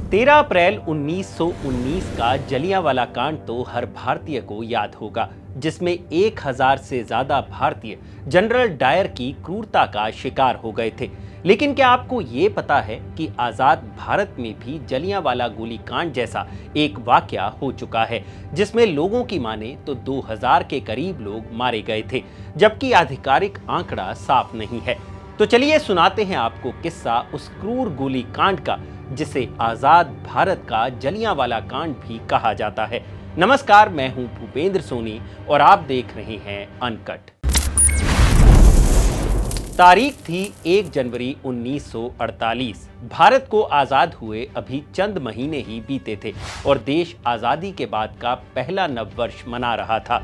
13 अप्रैल 1919 का जलियांवाला कांड तो हर भारतीय को याद होगा, जिसमें 1000 से ज्यादा भारतीय जनरल डायर की क्रूरता का शिकार हो गए थे। लेकिन क्या आपको ये पता है कि आजाद भारत में भी जलियांवाला गोलीकांड जैसा एक वाकया हो चुका है, जिसमें लोगों की माने तो 2000 के करीब लोग मारे गए थे, जबकि आधिकारिक आंकड़ा साफ नहीं है। तो चलिए सुनाते हैं आपको किस्सा उस क्रूर गोलीकांड का, जिसे आजाद भारत का जलियांवाला कांड भी कहा जाता है। नमस्कार, मैं हूं भूपेंद्र सोनी और आप देख रहे हैं अनकट। तारीख थी 1 जनवरी 1948। भारत को आजाद हुए अभी चंद महीने ही बीते थे और देश आजादी के बाद का पहला नववर्ष मना रहा था।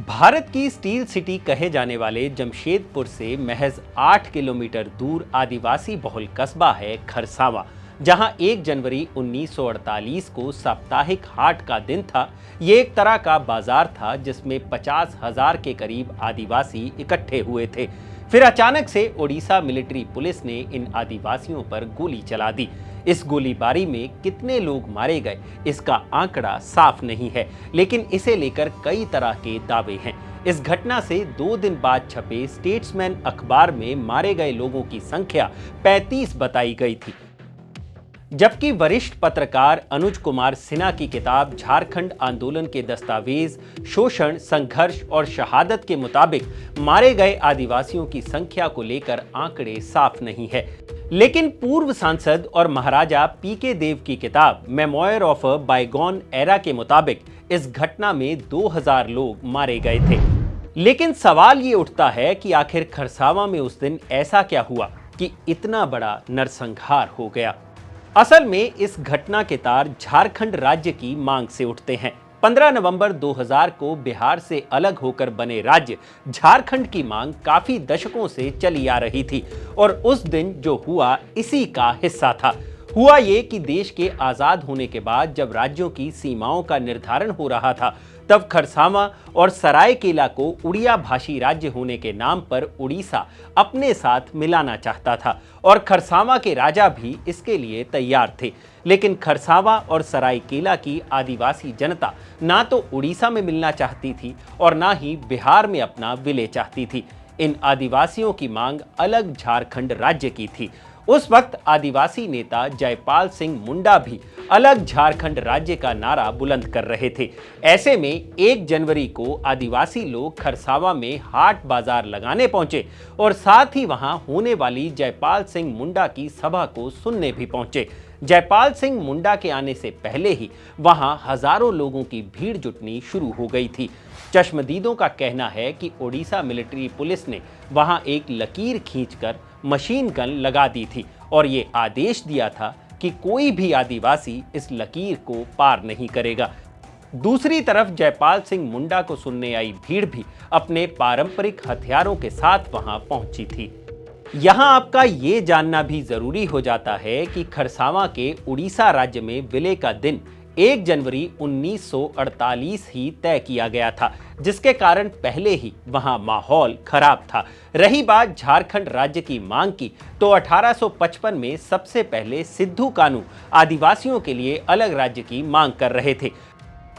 भारत की स्टील सिटी कहे जाने वाले जमशेदपुर से महज 8 किलोमीटर दूर आदिवासी बहुल कस्बा है खरसावां, जहां 1 जनवरी 1948 को साप्ताहिक हाट का दिन था। ये एक तरह का बाजार था जिसमें 50,000 के करीब आदिवासी इकट्ठे हुए थे। फिर अचानक से ओडिशा मिलिट्री पुलिस ने इन आदिवासियों पर गोली चला दी। इस गोलीबारी में कितने लोग मारे गए इसका आंकड़ा साफ नहीं है, लेकिन इसे लेकर कई तरह के दावे हैं। इस घटना से 2 दिन बाद छपे स्टेट्समैन अखबार में मारे गए लोगों की संख्या 35 बताई गई थी, जबकि वरिष्ठ पत्रकार अनुज कुमार सिन्हा की किताब झारखंड आंदोलन के दस्तावेज, शोषण, संघर्ष और शहादत के मुताबिक मारे गए आदिवासियों की संख्या को लेकर आंकड़े साफ नहीं है। लेकिन पूर्व सांसद और महाराजा पीके देव की किताब memoir of a bygone era के मुताबिक इस घटना में 2000 लोग मारे गए थे। लेकिन सवाल ये उठता है कि आखिर खरसावां में उस दिन ऐसा क्या हुआ कि इतना बड़ा नरसंहार हो गया। असल में इस घटना के तार झारखंड राज्य की मांग से उठते हैं। 15 नवंबर 2000 को बिहार से अलग होकर बने राज्य झारखंड की मांग काफी दशकों से चली आ रही थी और उस दिन जो हुआ इसी का हिस्सा था। हुआ ये कि देश के आजाद होने के बाद जब राज्यों की सीमाओं का निर्धारण हो रहा था, तब खरसावां और सरायकेला को उड़िया भाषी राज्य होने के नाम पर उड़ीसा अपने साथ मिलाना चाहता था और खरसावां के राजा भी इसके लिए तैयार थे। लेकिन खरसावां और सरायकेला की आदिवासी जनता ना तो उड़ीसा में मिलना चाहती थी और ना ही बिहार में अपना विलय चाहती थी। इन आदिवासियों की मांग अलग झारखंड राज्य की थी। उस वक्त आदिवासी नेता जयपाल सिंह मुंडा भी अलग झारखंड राज्य का नारा बुलंद कर रहे थे। ऐसे में 1 जनवरी को आदिवासी लोग खरसावां में हाट बाजार लगाने पहुंचे और साथ ही वहां होने वाली जयपाल सिंह मुंडा की सभा को सुनने भी पहुंचे। जयपाल सिंह मुंडा के आने से पहले ही वहां हजारों लोगों की भीड़ जुटनी शुरू हो गई थी। चश्मदीदों का कहना है कि ओडिशा मिलिट्री पुलिस ने वहां एक लकीर खींचकर मशीन गन लगा दी थी और ये आदेश दिया था कि कोई भी आदिवासी इस लकीर को पार नहीं करेगा। दूसरी तरफ जयपाल सिंह मुंडा को सुनने आई भीड़ भी अपने पारंपरिक हथियारों के साथ वहां पहुंची थी। यहां आपका ये जानना भी जरूरी हो जाता है कि खरसावां के उड़ीसा राज्य में विलय का दिन 1 जनवरी 1948 ही तय किया गया था, जिसके कारण पहले ही वहां माहौल खराब था। रही बात झारखंड राज्य की मांग की, तो 1855 में सबसे पहले सिद्धू कानू आदिवासियों के लिए अलग राज्य की मांग कर रहे थे।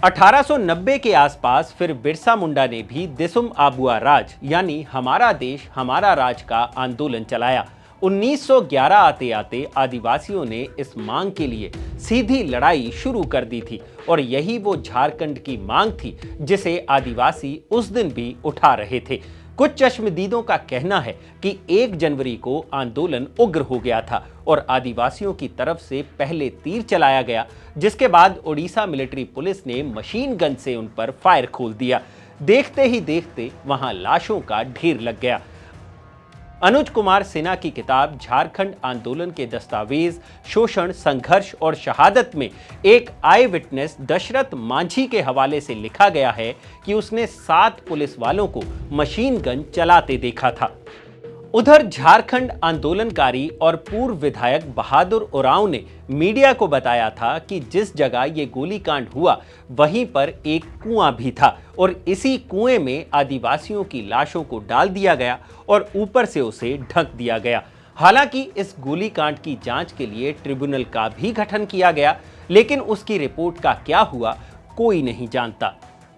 1890 के आसपास फिर बिरसा मुंडा ने भी दिसुम आबुआ राज यानी हमारा देश हमारा राज का आंदोलन चलाया। 1911 आते आते आदिवासियों ने इस मांग के लिए सीधी लड़ाई शुरू कर दी थी और यही वो झारखंड की मांग थी जिसे आदिवासी उस दिन भी उठा रहे थे। कुछ चश्मदीदों का कहना है कि 1 जनवरी को आंदोलन उग्र हो गया था और आदिवासियों की तरफ से पहले तीर चलाया गया, जिसके बाद ओडिशा मिलिट्री पुलिस ने मशीन गन से उन पर फायर खोल दिया। देखते ही देखते वहां लाशों का ढेर लग गया। अनुज कुमार सिन्हा की किताब झारखंड आंदोलन के दस्तावेज, शोषण, संघर्ष और शहादत में एक आई विटनेस दशरथ मांझी के हवाले से लिखा गया है कि उसने 7 पुलिस वालों को मशीन गन चलाते देखा था। उधर झारखंड आंदोलनकारी और पूर्व विधायक बहादुर उरांव ने मीडिया को बताया था कि जिस जगह ये गोलीकांड हुआ वहीं पर एक कुआं भी था और इसी कुएं में आदिवासियों की लाशों को डाल दिया गया और ऊपर से उसे ढक दिया गया। हालांकि इस गोलीकांड की जांच के लिए ट्रिब्यूनल का भी गठन किया गया, लेकिन उसकी रिपोर्ट का क्या हुआ कोई नहीं जानता।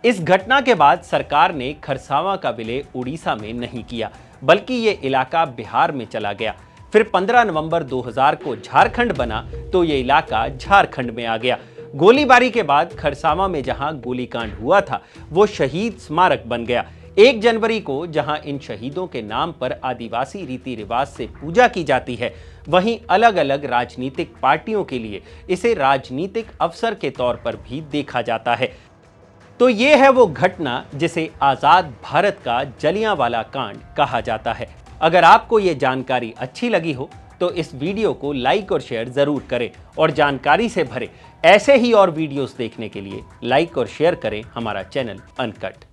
इस घटना के बाद सरकार ने खरसावां का विलय उड़ीसा में नहीं किया, बल्कि ये इलाका बिहार में चला गया। फिर 15 नवंबर 2000 को झारखंड बना तो ये इलाका झारखंड में आ गया। गोलीबारी के बाद खरसावां में जहां गोलीकांड हुआ था वो शहीद स्मारक बन गया। 1 जनवरी को जहां इन शहीदों के नाम पर आदिवासी रीति रिवाज से पूजा की जाती है, वहीं अलग अलग राजनीतिक पार्टियों के लिए इसे राजनीतिक अवसर के तौर पर भी देखा जाता है। तो ये है वो घटना जिसे आजाद भारत का जलियांवाला कांड कहा जाता है। अगर आपको ये जानकारी अच्छी लगी हो तो इस वीडियो को लाइक और शेयर जरूर करें, और जानकारी से भरे ऐसे ही और वीडियोस देखने के लिए लाइक और शेयर करें हमारा चैनल अनकट।